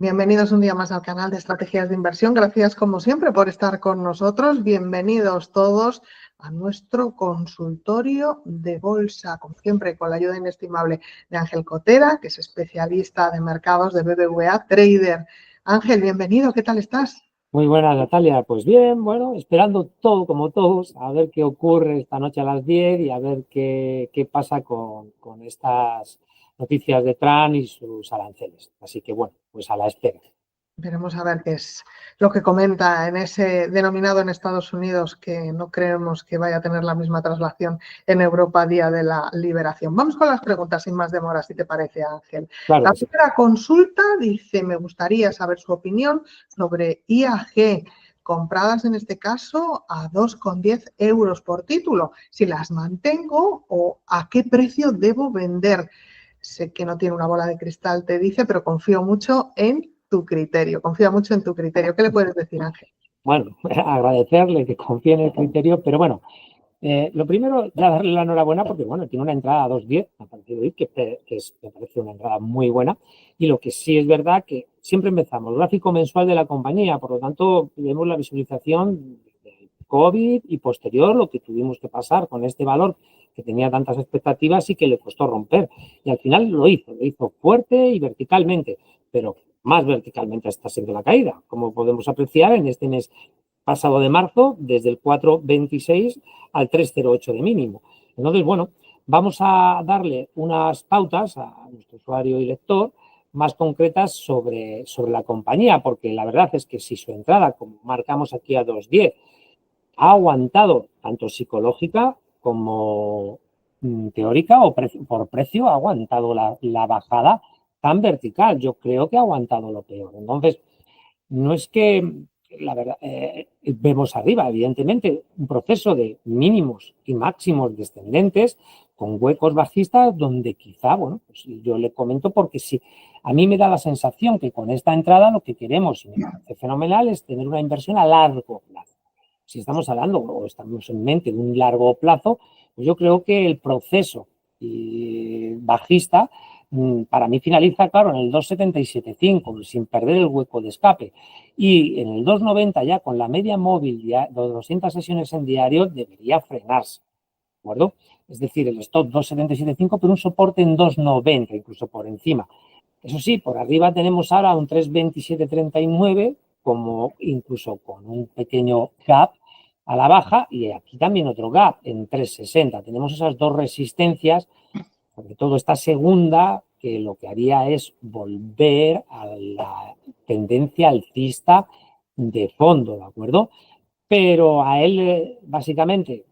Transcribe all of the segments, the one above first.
Bienvenidos un día más al canal de Estrategias de Inversión. Gracias, como siempre, por estar con nosotros. Bienvenidos todos a nuestro consultorio de bolsa, como siempre, con la ayuda inestimable de Ángel Cotera, que es especialista de mercados de BBVA Trader. Ángel, bienvenido. ¿Qué tal estás? Muy buena, Natalia. Pues bien, bueno, esperando todo como todos, a ver qué ocurre esta noche a las 10 y a ver qué pasa con estas noticias de Trump y sus aranceles. Así que bueno, pues a la espera. Veremos a ver qué es lo que comenta en ese denominado en Estados Unidos, que no creemos que vaya a tener la misma traslación en Europa día de la liberación. Vamos con las preguntas sin más demora, si te parece, Ángel. Claro La que sí. primera consulta dice, me gustaría saber su opinión sobre IAG, compradas en este caso a 2,10 euros por título, si las mantengo o a qué precio debo vender. Sé que no tiene una bola de cristal, te dice, pero confío mucho en tu criterio, confía mucho en tu criterio. ¿Qué le puedes decir, Ángel? Bueno, agradecerle que confíe en el criterio, pero bueno, lo primero, ya darle la enhorabuena porque, bueno, tiene una entrada a 2,10, me ha parecido hoy, me parece una entrada muy buena. Y lo que sí es verdad que siempre empezamos, gráfico mensual de la compañía, por lo tanto, vemos la visualización del COVID y posterior, lo que tuvimos que pasar con este valor que tenía tantas expectativas y que le costó romper. Y al final lo hizo fuerte y verticalmente, pero más verticalmente está siendo la caída, como podemos apreciar en este mes pasado de marzo, desde el 4,26 al 3,08 de mínimo. Entonces, bueno, vamos a darle unas pautas a nuestro usuario y lector más concretas sobre la compañía, porque la verdad es que si su entrada, como marcamos aquí a 2,10, ha aguantado tanto psicológica como teórica o por precio, ha aguantado la bajada tan vertical. Yo creo que ha aguantado lo peor. Entonces, no es que, la verdad, vemos arriba, evidentemente, un proceso de mínimos y máximos descendentes con huecos bajistas donde quizá, bueno, pues yo le comento porque sí, a mí me da la sensación que con esta entrada lo que queremos, y me parece fenomenal, es tener una inversión a largo plazo. Si estamos hablando o estamos en mente de un largo plazo, pues yo creo que el proceso bajista para mí finaliza, claro, en el 2,77,5, sin perder el hueco de escape. Y en el 2,90 ya con la media móvil de 200 sesiones en diario debería frenarse, ¿de acuerdo? Es decir, el stop 2,77,5, pero un soporte en 2,90, incluso por encima. Eso sí, por arriba tenemos ahora un 3,27,39, como incluso con un pequeño gap a la baja, y aquí también otro gap en 3,60. Tenemos esas dos resistencias, sobre todo esta segunda, que lo que haría es volver a la tendencia alcista de fondo, ¿de acuerdo? Pero a él, básicamente,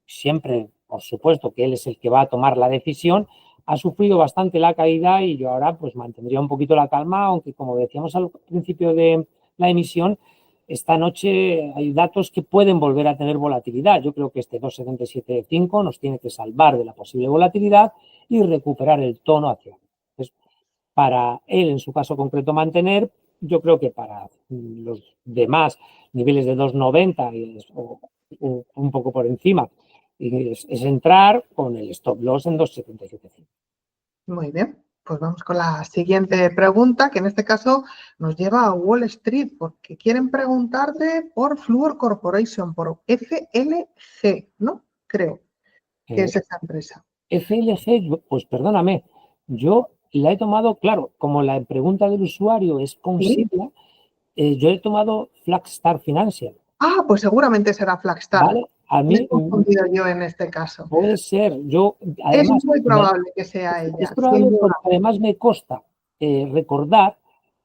siempre, por supuesto, que él es el que va a tomar la decisión, ha sufrido bastante la caída y yo ahora pues mantendría un poquito la calma, aunque como decíamos al principio de la emisión, esta noche hay datos que pueden volver a tener volatilidad. Yo creo que este 2,77,5 nos tiene que salvar de la posible volatilidad y recuperar el tono hacia arriba. Entonces, para él, en su caso concreto, mantener, yo creo que para los demás niveles de 2,90 o un poco por encima, es entrar con el stop loss en 2,77,5. Muy bien, pues vamos con la siguiente pregunta, que en este caso nos lleva a Wall Street, porque quieren preguntarte por Fluor Corporation, por FLG, ¿no? Creo que es esa empresa. FLG, pues perdóname, yo la he tomado, claro, como la pregunta del usuario es con ¿Sí? sigla, yo he tomado Flagstar Financial, Ah, pues seguramente será Flagstar. ¿vale? A Me he mí confundido yo en este caso. puede ser, yo Es además, muy probable que sea es ella, sin probable duda. porque además me consta recordar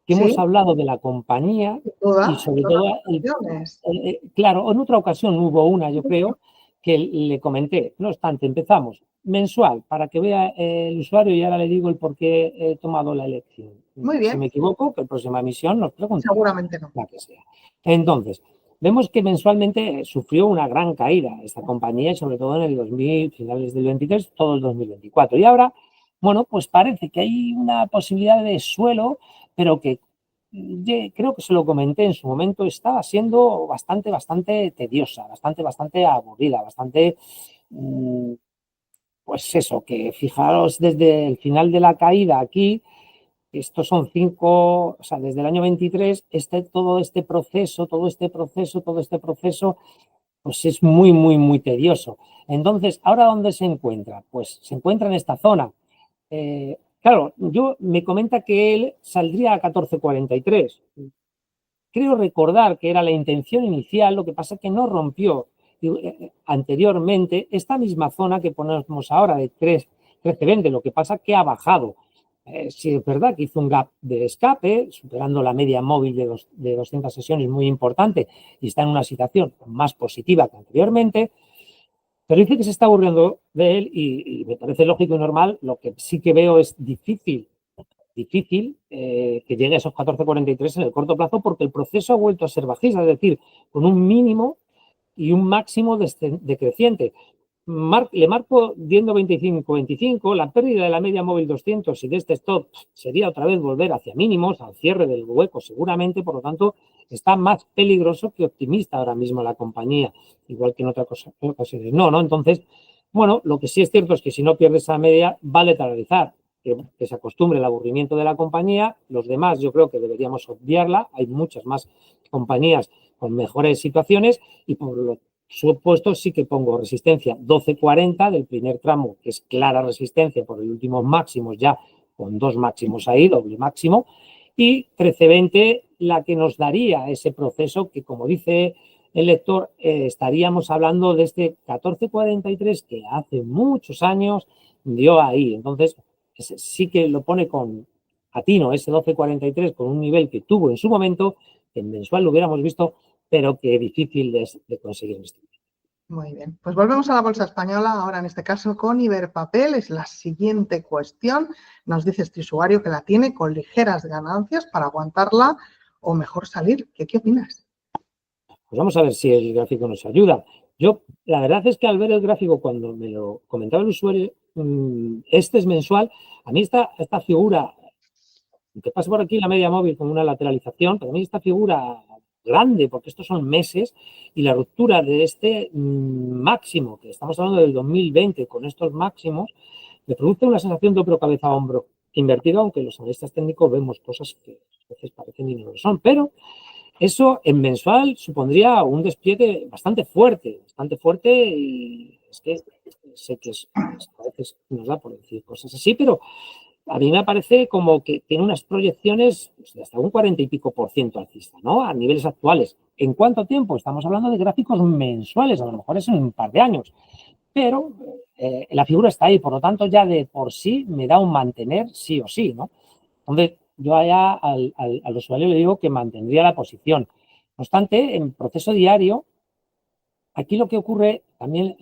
que hemos Sí, hablado de la compañía sin y duda, en sobre todas todo, las ocasiones. claro, en otra ocasión hubo una, yo creo, que le comenté. No obstante, empezamos mensual para que vea el usuario y ahora le digo el por qué he tomado la elección. Muy Si bien, me equivoco, que la próxima emisión nos preguntará seguramente no. la que sea. Entonces, vemos que mensualmente sufrió una gran caída esta compañía y sobre todo en el 2000, finales del 23, todo el 2024. Y ahora, bueno, pues parece que hay una posibilidad de suelo, pero que creo que se lo comenté en su momento, estaba siendo bastante tediosa, bastante aburrida, pues eso, que fijaros desde el final de la caída aquí, estos son 5, o sea, desde el año 23, todo este proceso, pues es muy, muy, muy tedioso. Entonces, ¿ahora dónde se encuentra? Pues se encuentra en esta zona. Claro, me comenta que él saldría a 14.43. Creo recordar que era la intención inicial, lo que pasa es que no rompió anteriormente esta misma zona que ponemos ahora de 13.20, lo que pasa es que ha bajado. Sí, es verdad que hizo un gap de escape, superando la media móvil de 200 sesiones muy importante y está en una situación más positiva que anteriormente, pero dice que se está aburriendo de él y me parece lógico y normal. Lo que sí que veo es difícil que llegue a esos 14.43 en el corto plazo porque el proceso ha vuelto a ser bajista, es decir, con un mínimo y un máximo decreciente. Le marco viendo 25-25, la pérdida de la media móvil 200 y de este stop sería otra vez volver hacia mínimos, al cierre del hueco seguramente, por lo tanto está más peligroso que optimista ahora mismo la compañía, igual que en otras ocasiones. No, entonces, bueno, lo que sí es cierto es que si no pierde esa media, va a lateralizar, que se acostumbre al aburrimiento de la compañía. Los demás yo creo que deberíamos obviarla, hay muchas más compañías con mejores situaciones y por lo supuesto sí que pongo resistencia 12.40 del primer tramo, que es clara resistencia por el último máximos ya, con 2 máximos ahí, doble máximo, y 13.20 la que nos daría ese proceso que, como dice el lector, estaríamos hablando de este 14.43 que hace muchos años dio ahí. Entonces sí que lo pone con atino ese 12.43 con un nivel que tuvo en su momento, que en mensual lo hubiéramos visto, pero que difícil de conseguir en este momento. Muy bien, pues volvemos a la bolsa española, ahora en este caso con Iberpapel. Es la siguiente cuestión. Nos dice este usuario que la tiene con ligeras ganancias para aguantarla o mejor salir. ¿Qué opinas? Pues vamos a ver si el gráfico nos ayuda. La verdad es que al ver el gráfico, cuando me lo comentaba el usuario, este es mensual, a mí esta figura, que pasa por aquí la media móvil con una lateralización, pero a mí esta figura grande, porque estos son meses, y la ruptura de este máximo, que estamos hablando del 2020, con estos máximos, me produce una sensación de hombro, cabeza, hombro invertido, aunque los analistas técnicos vemos cosas que a veces parecen y no lo son, pero eso en mensual supondría un despliegue bastante fuerte y es que sé que a veces nos da por decir cosas así, pero a mí me parece como que tiene unas proyecciones de hasta un 40 y pico % alcista, ¿no? A niveles actuales. ¿En cuánto tiempo? Estamos hablando de gráficos mensuales, a lo mejor es en un par de años, pero la figura está ahí, por lo tanto ya de por sí me da un mantener sí o sí, ¿no? Entonces, yo allá al usuario le digo que mantendría la posición. No obstante, en proceso diario, aquí lo que ocurre también,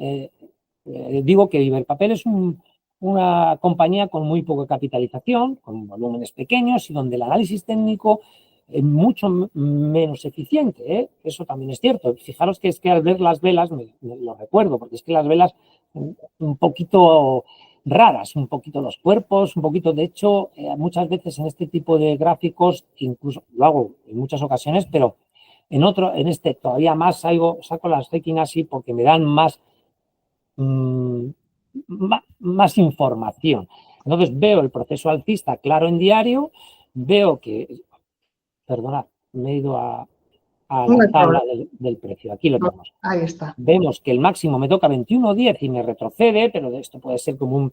digo que Iberpapel es una compañía con muy poca capitalización, con volúmenes pequeños y donde el análisis técnico es mucho menos eficiente, ¿eh? Eso también es cierto. Fijaros que es que al ver las velas, me lo recuerdo, porque es que las velas un poquito raras, un poquito los cuerpos, un poquito, de hecho, muchas veces en este tipo de gráficos, incluso lo hago en muchas ocasiones, pero en este todavía más saco las Heikin así porque me dan más información. Entonces veo el proceso alcista claro en diario, veo que, perdona, me he ido a la tabla del precio, aquí lo tenemos. Ahí está. Vemos que el máximo me toca 21.10 y me retrocede, pero esto puede ser como un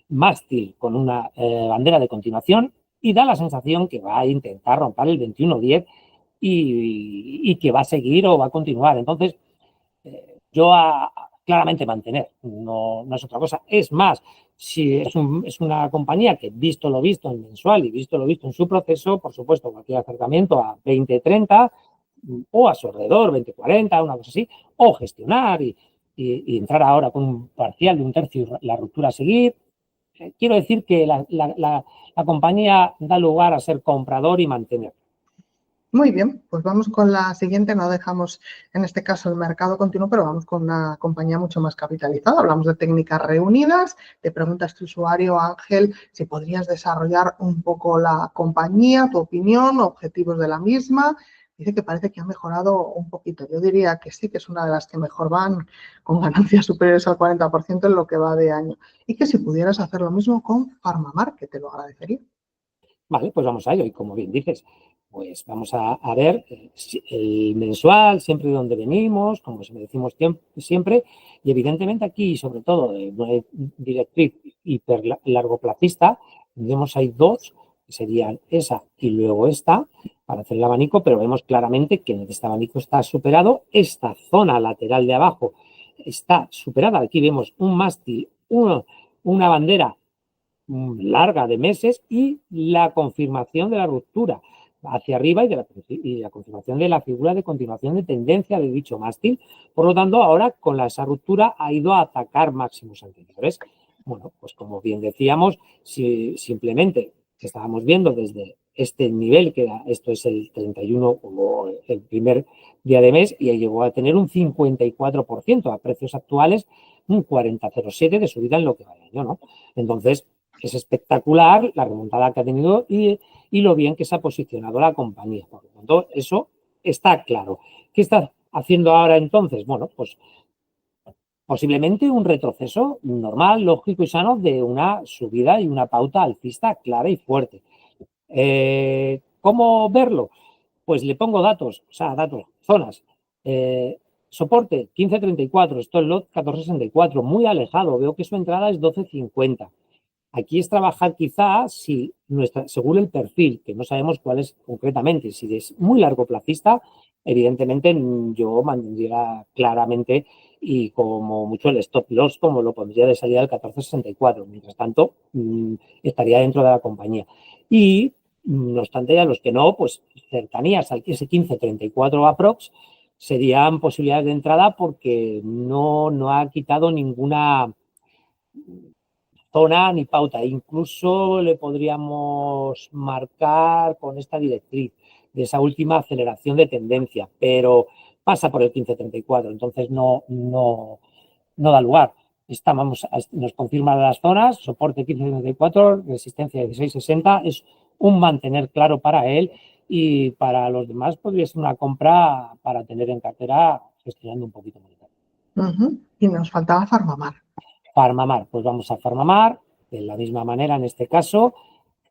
mástil con una bandera de continuación y da la sensación que va a intentar romper el 21.10 y que va a seguir o va a continuar. Entonces, yo claramente mantener, no es otra cosa. Es más, si es una compañía que, visto lo visto en mensual y visto lo visto en su proceso, por supuesto, cualquier acercamiento a 20.30 o a su alrededor, 20.40, una cosa así, o gestionar y entrar ahora con un parcial de un tercio y la ruptura a seguir. Quiero decir que la compañía da lugar a ser comprador y mantener. Muy bien, pues vamos con la siguiente. No dejamos en este caso el mercado continuo, pero vamos con una compañía mucho más capitalizada. Hablamos de Técnicas Reunidas. Te pregunta este usuario, Ángel, si podrías desarrollar un poco la compañía, tu opinión, objetivos de la misma. Dice que parece que ha mejorado un poquito. Yo diría que sí, que es una de las que mejor van, con ganancias superiores al 40% en lo que va de año. Y que si pudieras hacer lo mismo con PharmaMar, que te lo agradecería. Vale, pues vamos a ello. Y como bien dices, pues vamos a ver el mensual, siempre de dónde venimos, como se me decimos siempre, y evidentemente aquí, sobre todo, una directriz hiper largoplacista, tendremos ahí dos, que serían esa y luego esta, para hacer el abanico, pero vemos claramente que este abanico está superado, esta zona lateral de abajo está superada, aquí vemos un mástil, una bandera larga de meses y la confirmación de la ruptura hacia arriba y la confirmación de la figura de continuación de tendencia de dicho mástil. Por lo tanto, ahora con esa ruptura ha ido a atacar máximos anteriores. Bueno, pues como bien decíamos, si simplemente estábamos viendo desde este nivel, que era, esto es el 31 como el primer día de mes, y llegó a tener un 54% a precios actuales, un 40,07 de subida en lo que va de año, ¿no? Entonces, es espectacular la remontada que ha tenido y lo bien que se ha posicionado la compañía. Por lo tanto, eso está claro. ¿Qué está haciendo ahora entonces? Bueno, pues posiblemente un retroceso normal, lógico y sano de una subida y una pauta alcista clara y fuerte. ¿Cómo verlo? Pues le pongo datos, o sea, datos, zonas. Soporte 15.34, esto es lot 14.64, muy alejado. Veo que su entrada es 12.50. Aquí es trabajar quizás si según el perfil, que no sabemos cuál es concretamente. Si es muy largoplacista, evidentemente yo mantendría claramente y como mucho el stop loss, como lo pondría de salida del 14.64. Mientras tanto, estaría dentro de la compañía. Y no obstante, a los que no, pues cercanías al ese 15.34 aprox serían posibilidades de entrada porque no ha quitado ninguna zona ni pauta. Incluso le podríamos marcar con esta directriz de esa última aceleración de tendencia, pero pasa por el 15.34, entonces no da lugar. Nos confirma las zonas, soporte 15.34, resistencia 16.60, es un mantener claro para él y para los demás podría ser una compra para tener en cartera gestionando un poquito más. Y nos faltaba Farmamar. Farmamar, pues vamos a Farmamar, de la misma manera en este caso,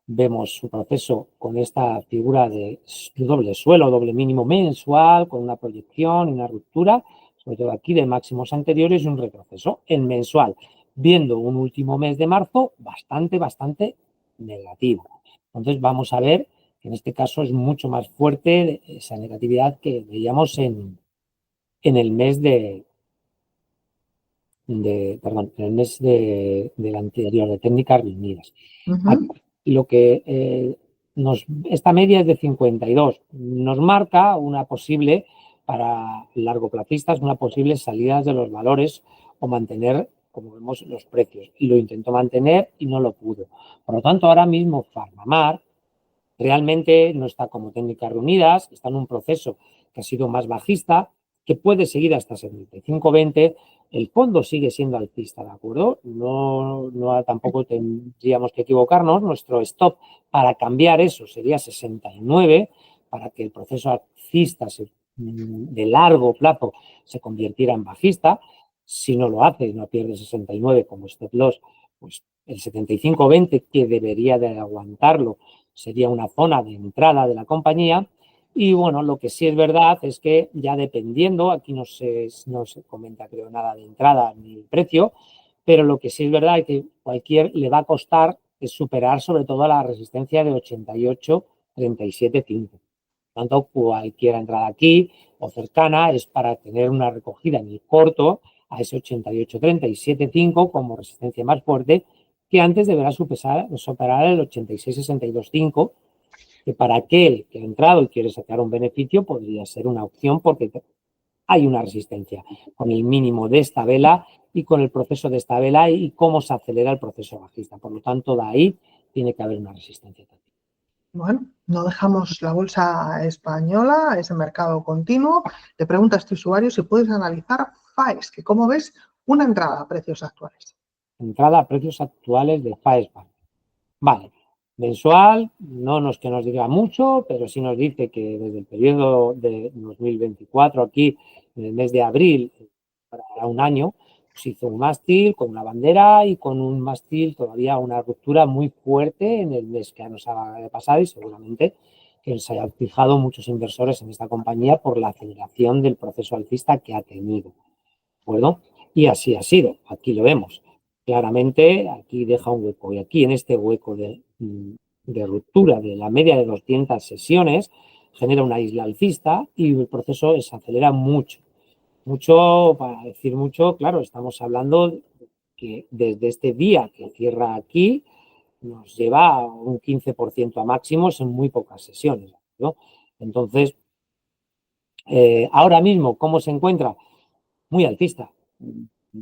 vemos su proceso con esta figura de doble suelo, doble mínimo mensual, con una proyección y una ruptura, sobre todo aquí de máximos anteriores y un retroceso en mensual, viendo un último mes de marzo bastante negativo. Entonces vamos a ver que en este caso es mucho más fuerte esa negatividad que veíamos en el mes en el mes del anterior, de técnicas reunidas. Lo que esta media es de 52, nos marca una posible, para largoplacistas, una posible salida de los valores o mantener, como vemos, los precios. Y lo intentó mantener y no lo pudo. Por lo tanto, ahora mismo Farmamar realmente no está como técnicas reunidas, está en un proceso que ha sido más bajista, que puede seguir hasta 75,20. El fondo sigue siendo alcista, ¿de acuerdo? Tampoco tendríamos que equivocarnos. Nuestro stop para cambiar eso sería 69, para que el proceso alcista de largo plazo se convirtiera en bajista. Si no lo hace y no pierde 69 como stop loss, pues el 75,20 que debería de aguantarlo sería una zona de entrada de la compañía. Y bueno, lo que sí es verdad es que ya dependiendo, aquí no se comenta creo nada de entrada ni el precio, pero lo que sí es verdad es que le va a costar es superar sobre todo la resistencia de 88,37,5. Por tanto, cualquier entrada aquí o cercana es para tener una recogida en el corto a ese 88,37,5 como resistencia más fuerte, que antes deberá superar el 86,62,5, que para aquel que ha entrado y quiere sacar un beneficio podría ser una opción porque hay una resistencia con el mínimo de esta vela y con el proceso de esta vela y cómo se acelera el proceso bajista. Por lo tanto, de ahí tiene que haber una resistencia también. Bueno, no dejamos la bolsa española, ese mercado continuo. Le pregunta a este usuario si puedes analizar FAES, que como ves, una entrada a precios actuales. Entrada a precios actuales de FAES. Vale, mensual, no nos que nos diga mucho, pero sí nos dice que desde el periodo de 2024, aquí en el mes de abril, para un año, pues hizo un mástil con una bandera y con un mástil todavía una ruptura muy fuerte en el mes que nos ha pasado, y seguramente que se hayan fijado muchos inversores en esta compañía por la aceleración del proceso alcista que ha tenido. ¿De acuerdo? Y así ha sido. Aquí lo vemos. Claramente, aquí deja un hueco. Y aquí en este hueco de ruptura de la media de 200 sesiones, genera una isla alcista y el proceso se acelera mucho. Mucho, para decir mucho, claro, estamos hablando que desde este día que cierra aquí, nos lleva a un 15% a máximos en muy pocas sesiones, ¿no? Entonces, ahora mismo, ¿cómo se encuentra? Muy alcista.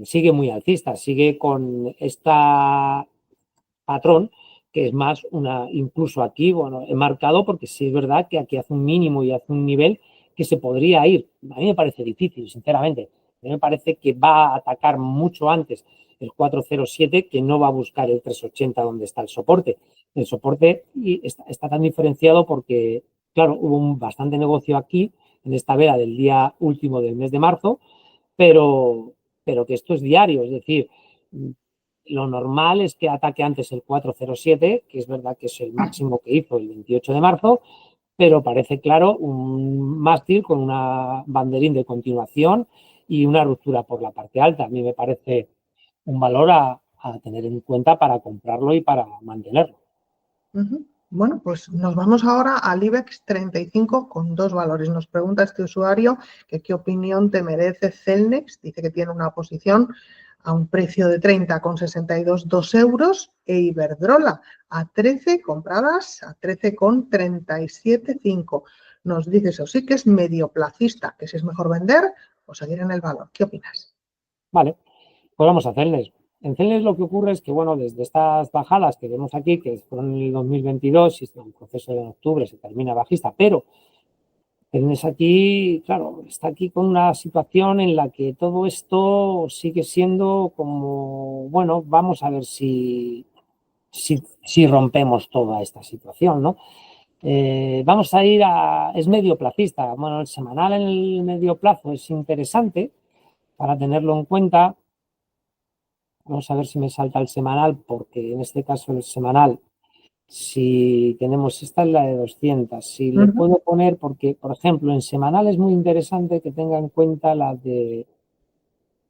Sigue muy alcista, sigue con esta patrón que es más una, incluso aquí, bueno, he marcado porque sí es verdad que aquí hace un mínimo y hace un nivel que se podría ir. A mí me parece difícil, sinceramente. A mí me parece que va a atacar mucho antes el 407 que no va a buscar el 380 donde está el soporte. El soporte está tan diferenciado porque, claro, hubo bastante negocio aquí en esta vela del día último del mes de marzo, pero que esto es diario, es decir, lo normal es que ataque antes el 407, que es verdad que es el máximo que hizo el 28 de marzo, pero parece claro un mástil con una banderín de continuación y una ruptura por la parte alta. A mí me parece un valor a tener en cuenta para comprarlo y para mantenerlo. Bueno, pues nos vamos ahora al IBEX 35 con dos valores. Nos pregunta este usuario que qué opinión te merece Celnex. Dice que tiene una posición a un precio de 30,62 euros e Iberdrola a 13 compradas a 13,37,5. Nos dice eso sí que es medioplacista, que si es mejor vender o seguir en el valor. ¿Qué opinas? Vale, pues vamos a Celnex. En Celnex lo que ocurre es que, bueno, desde estas bajadas que vemos aquí, que fueron en el 2022, y el proceso de octubre se termina bajista, pero Celnex aquí, claro, está aquí con una situación en la que todo esto sigue siendo como, bueno, vamos a ver si rompemos toda esta situación, ¿no? Vamos a ir a, es medio plazista, bueno, el semanal en el medio plazo es interesante para tenerlo en cuenta. Vamos a ver si me salta el semanal, porque en este caso el semanal, si tenemos, esta es la de 200, si le puedo poner, porque, por ejemplo, en semanal es muy interesante que tenga en cuenta la de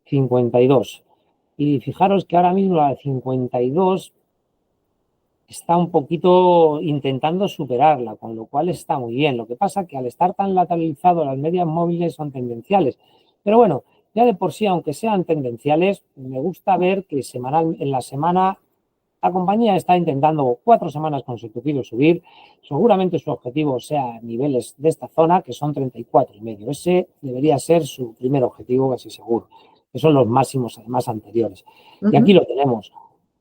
52. Y fijaros que ahora mismo la de 52 está un poquito intentando superarla, con lo cual está muy bien. Lo que pasa que al estar tan lateralizado, las medias móviles son tendenciales. Pero bueno, ya de por sí, aunque sean tendenciales, me gusta ver que en la semana la compañía está intentando 4 semanas consecutivas subir. Seguramente su objetivo sea niveles de esta zona, que son 34,5. Ese debería ser su primer objetivo, casi seguro, que son los máximos además anteriores. Y aquí lo tenemos.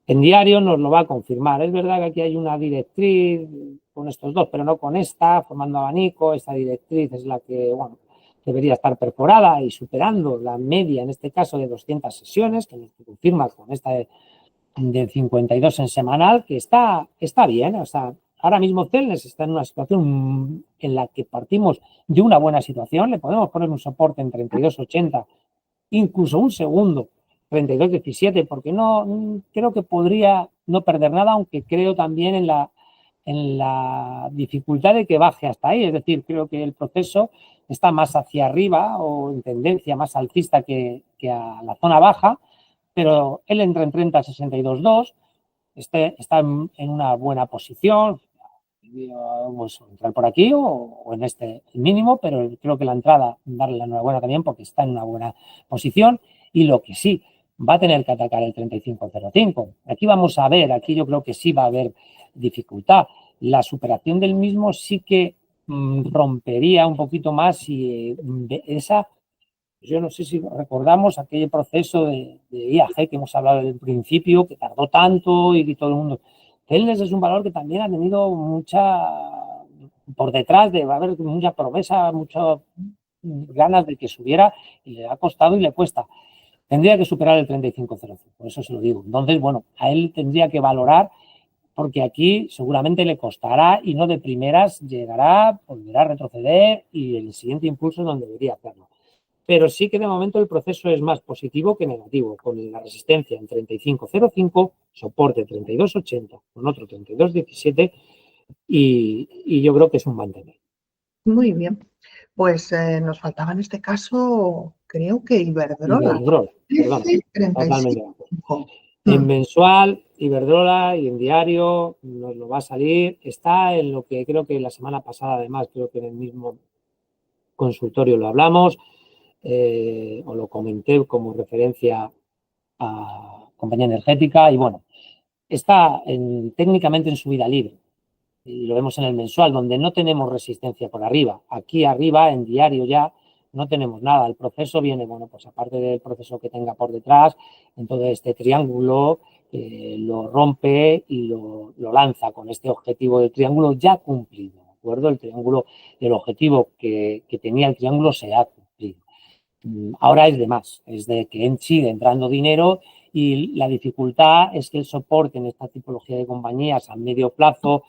En diario nos lo va a confirmar. Es verdad que aquí hay una directriz con estos dos, pero no con esta, formando abanico. Esta directriz es la que, bueno, debería estar perforada y superando la media, en este caso, de 200 sesiones, que nos confirma con esta de 52 en semanal, que está bien. O sea, ahora mismo Celnex está en una situación en la que partimos de una buena situación. Le podemos poner un soporte en 32,80, incluso un segundo 32,17, porque no creo que podría no perder nada, aunque creo también en la dificultad de que baje hasta ahí. Es decir, creo que el proceso está más hacia arriba o en tendencia más alcista que a la zona baja, pero él entra en 30,62,2, está en una buena posición. Pues, entrar por aquí o en este mínimo, pero creo que la entrada, darle la enhorabuena también porque está en una buena posición. Y lo que sí, va a tener que atacar el 35,05. Aquí vamos a ver, aquí yo creo que sí va a haber dificultad. La superación del mismo sí que rompería un poquito más y esa, yo no sé si recordamos aquel proceso de IAG que hemos hablado desde el principio, que tardó tanto y que todo el mundo... Celnex es un valor que también ha tenido por detrás de va a haber mucha promesa, muchas ganas de que subiera, y le ha costado y le cuesta. Tendría que superar el 35,05, por eso se lo digo. Entonces, bueno, a él tendría que valorar, porque aquí seguramente le costará y no de primeras llegará, volverá a retroceder y el siguiente impulso es donde debería hacerlo. pero sí que de momento el proceso es más positivo que negativo, con la resistencia en 35.05, soporte 32.80, con otro 32.17 y yo creo que es un mantener. Muy bien. Pues nos faltaba en este caso, creo que Iberdrola. Iberdrola, perdona, 13,35. totalmente de acuerdo. En mensual, Iberdrola y en diario nos lo va a salir. Está en lo que creo que la semana pasada, además, creo que en el mismo consultorio lo hablamos, o lo comenté como referencia a compañía energética y bueno, está técnicamente en subida libre. Y lo vemos en el mensual, donde no tenemos resistencia por arriba. Aquí arriba, en diario ya, no tenemos nada. El proceso viene, bueno, pues aparte del proceso que tenga por detrás, entonces este triángulo lo rompe y lo lanza con este objetivo del triángulo ya cumplido, ¿de acuerdo? El triángulo, el objetivo que tenía el triángulo se ha cumplido. Ahora es de más, es de que sigue entrando dinero y la dificultad es que el soporte en esta tipología de compañías a medio plazo,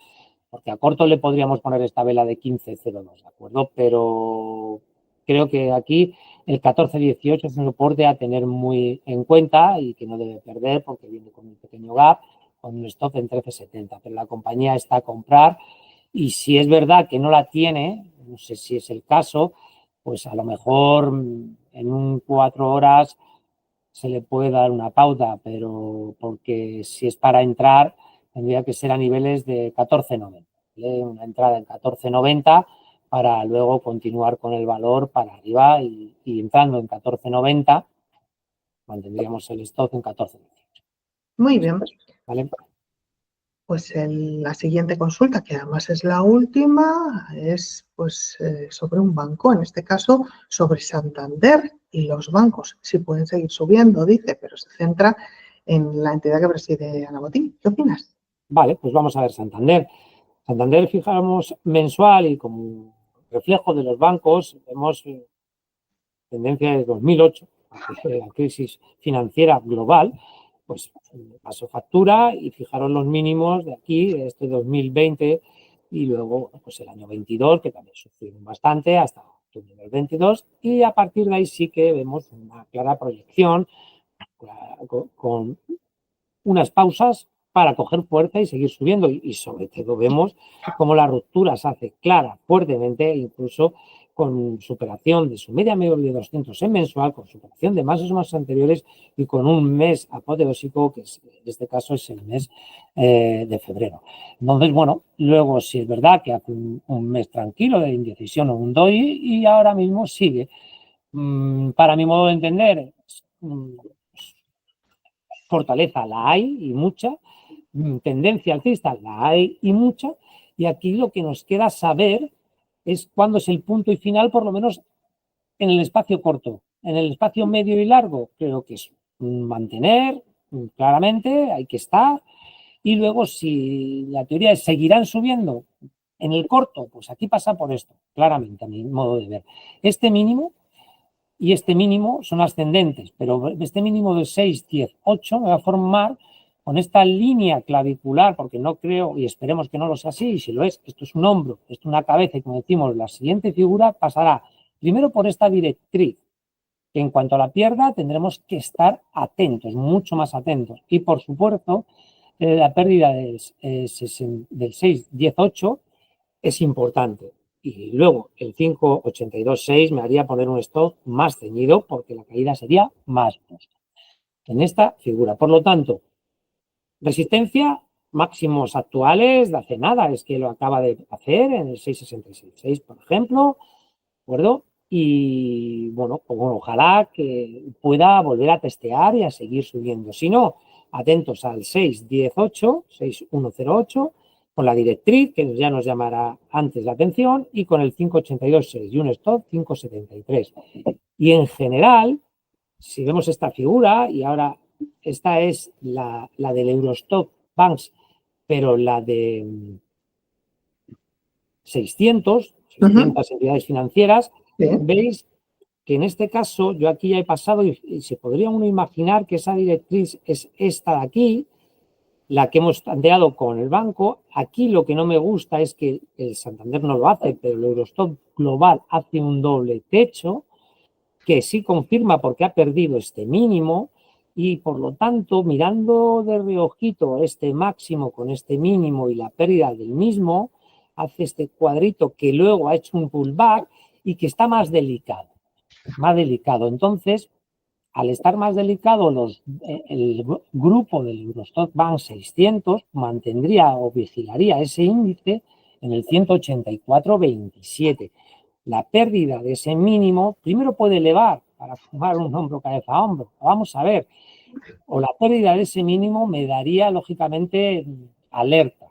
porque a corto le podríamos poner esta vela de 15.02, ¿de acuerdo? Pero creo que aquí el 14.18 es un soporte a tener muy en cuenta y que no debe perder porque viene con un pequeño gap, con un stop en 13.70, pero la compañía está a comprar y si es verdad que no la tiene, no sé si es el caso, pues a lo mejor en un 4 horas se le puede dar una pauta, pero porque si es para entrar tendría que ser a niveles de 14.90, ¿vale? Una entrada en 14.90 para luego continuar con el valor para arriba y entrando en 14.90 mantendríamos el stop en 14.18. Muy bien. ¿Vale? Pues la siguiente consulta, que además es la última, es pues sobre un banco, en este caso sobre Santander y los bancos. Si pueden seguir subiendo, dice, pero se centra en la entidad que preside Ana Botín. ¿Qué opinas? Vale, pues vamos a ver Santander. Santander, fijamos mensual y como reflejo de los bancos, vemos tendencia de 2008, la crisis financiera global, pues pasó factura y fijaron los mínimos de aquí, de este 2020 y luego pues el año 22, que también sufrieron bastante hasta octubre del 22 y a partir de ahí sí que vemos una clara proyección con unas pausas para coger fuerza y seguir subiendo y sobre todo vemos cómo la ruptura se hace clara, fuertemente, incluso con superación de su media móvil de 200 en mensual, con superación de máximos anteriores y con un mes apoteósico, que es, en este caso es el mes de febrero. Entonces, bueno, luego sí es verdad que hace un mes tranquilo de indecisión o un DOI y ahora mismo sigue. Para mi modo de entender, fortaleza la hay y mucha, tendencia alcista la hay y mucha, y aquí lo que nos queda saber es cuándo es el punto y final, por lo menos en el espacio corto. En el espacio medio y largo, creo que es mantener, claramente, hay que estar, y luego si la teoría es seguirán subiendo en el corto, pues aquí pasa por esto, claramente, a mi modo de ver. Este mínimo y este mínimo son ascendentes, pero este mínimo de 6, 10, 8 me va a formar con esta línea clavicular, porque no creo y esperemos que no lo sea así, y si lo es, esto es un hombro, esto es una cabeza, y como decimos, la siguiente figura pasará primero por esta directriz, que en cuanto la pierda tendremos que estar atentos, mucho más atentos, y por supuesto, la pérdida del 6, 10, 8 es importante. Y luego el 5,82,6 me haría poner un stop más ceñido porque la caída sería más brusca en esta figura. Por lo tanto, resistencia máximos actuales de hace nada, es que lo acaba de hacer en el 6,66,6, por ejemplo, ¿de acuerdo? Y bueno, pues bueno, ojalá que pueda volver a testear y a seguir subiendo. Si no, atentos al 6,18, 6,108, con la directriz, que ya nos llamará antes la atención, y con el 5,82,6 y un stop 5,73. Y en general, si vemos esta figura, y ahora esta es la del Eurostop Banks, pero la de 600 entidades financieras, Sí. veis que en este caso yo aquí ya he pasado y se podría uno imaginar que esa directriz es esta de aquí, la que hemos planteado con el banco. Aquí lo que no me gusta es que el Santander no lo hace, pero el Eurostop global hace un doble techo que sí confirma porque ha perdido este mínimo y por lo tanto, mirando de reojito este máximo con este mínimo y la pérdida del mismo, hace este cuadrito que luego ha hecho un pullback y que está más delicado. Más delicado. Entonces, al estar más delicado, el grupo del Eurostoxx Bank 600 mantendría o vigilaría ese índice en el 184,27. La pérdida de ese mínimo primero puede elevar para sumar un hombro cabeza a hombro. Vamos a ver. O la pérdida de ese mínimo me daría, lógicamente, alerta.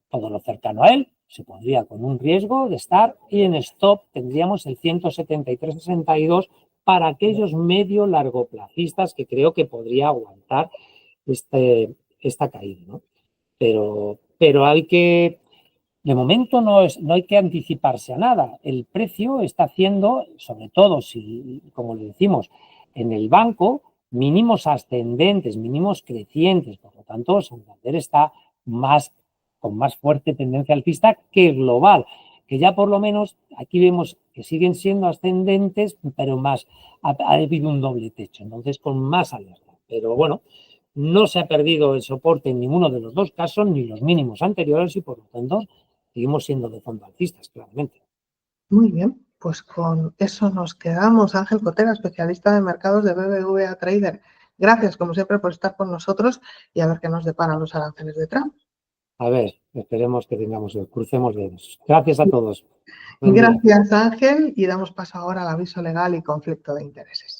Todo lo cercano a él se pondría con un riesgo de estar y en stop tendríamos el 173,62 para aquellos medio largoplacistas que creo que podría aguantar esta caída, ¿no? Pero hay que, de momento no hay que anticiparse a nada. El precio está haciendo, sobre todo si, como le decimos, en el banco, mínimos ascendentes, mínimos crecientes. Por lo tanto, Santander está con más fuerte tendencia alcista que global, que ya por lo menos aquí vemos que siguen siendo ascendentes, pero más ha habido un doble techo, entonces con más alerta. Pero bueno, no se ha perdido el soporte en ninguno de los dos casos, ni los mínimos anteriores, y por lo tanto seguimos siendo de fondo alcistas, claramente. Muy bien, pues con eso nos quedamos. Ángel Cotera, especialista de mercados de BBVA Trader. Gracias, como siempre, por estar con nosotros y a ver qué nos deparan los aranceles de Trump. A ver, esperemos que crucemos dedos. Gracias a todos. Gracias, Ángel, y damos paso ahora al aviso legal y conflicto de intereses.